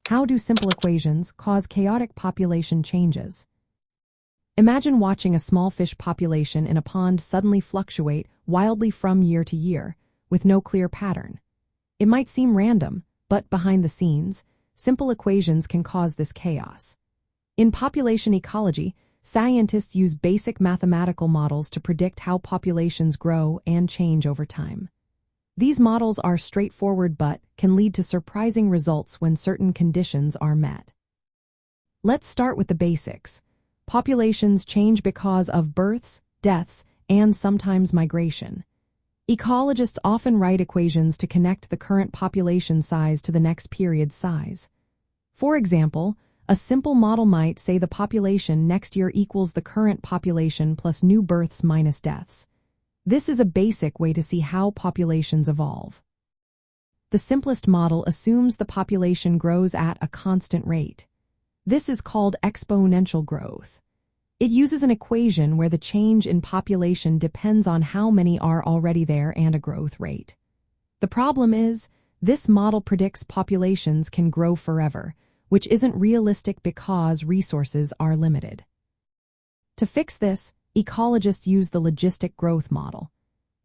How do simple equations cause chaotic population changes? Imagine watching a small fish population in a pond suddenly fluctuate wildly from year to year, with no clear pattern. It might seem random, but behind the scenes, simple equations can cause this chaos. In population ecology, scientists use basic mathematical models to predict how populations grow and change over time. These models are straightforward but can lead to surprising results when certain conditions are met. Let's start with the basics. Populations change because of births, deaths, and sometimes migration. Ecologists often write equations to connect the current population size to the next period's size. For example, a simple model might say the population next year equals the current population plus new births minus deaths. This is a basic way to see how populations evolve. The simplest model assumes the population grows at a constant rate. This is called exponential growth. It uses an equation where the change in population depends on how many are already there and a growth rate. The problem is, this model predicts populations can grow forever, which isn't realistic because resources are limited. To fix this, ecologists use the logistic growth model.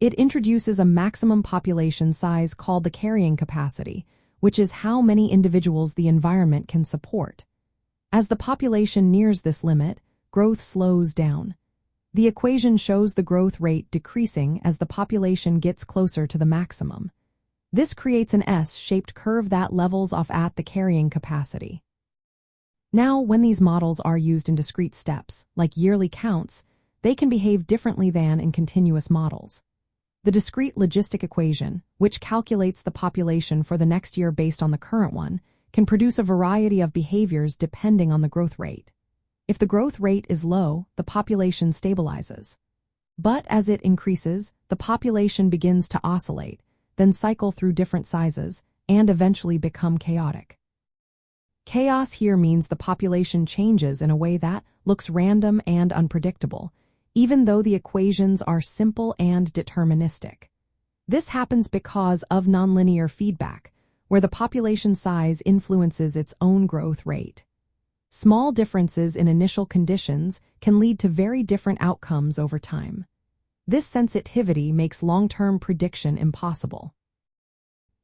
It introduces a maximum population size called the carrying capacity, which is how many individuals the environment can support. As the population nears this limit, growth slows down. The equation shows the growth rate decreasing as the population gets closer to the maximum. This creates an S-shaped curve that levels off at the carrying capacity. Now, when these models are used in discrete steps, like yearly counts, they can behave differently than in continuous models. The discrete logistic equation, which calculates the population for the next year based on the current one, can produce a variety of behaviors depending on the growth rate. If the growth rate is low, the population stabilizes. But as it increases, the population begins to oscillate, then cycle through different sizes, and eventually become chaotic. Chaos here means the population changes in a way that looks random and unpredictable, even though the equations are simple and deterministic. This happens because of nonlinear feedback, where the population size influences its own growth rate. Small differences in initial conditions can lead to very different outcomes over time. This sensitivity makes long-term prediction impossible.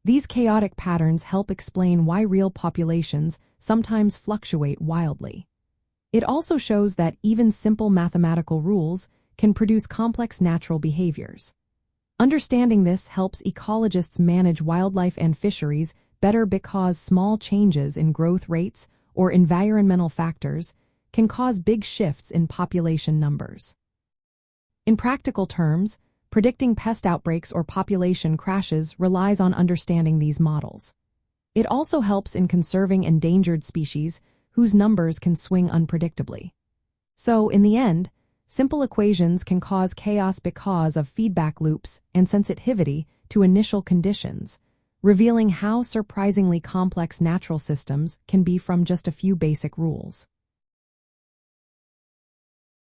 These chaotic patterns help explain why real populations sometimes fluctuate wildly. It also shows that even simple mathematical rules can produce complex natural behaviors. Understanding this helps ecologists manage wildlife and fisheries better because small changes in growth rates or environmental factors can cause big shifts in population numbers. In practical terms, predicting pest outbreaks or population crashes relies on understanding these models. It also helps in conserving endangered species whose numbers can swing unpredictably. So, in the end, simple equations can cause chaos because of feedback loops and sensitivity to initial conditions, revealing how surprisingly complex natural systems can be from just a few basic rules.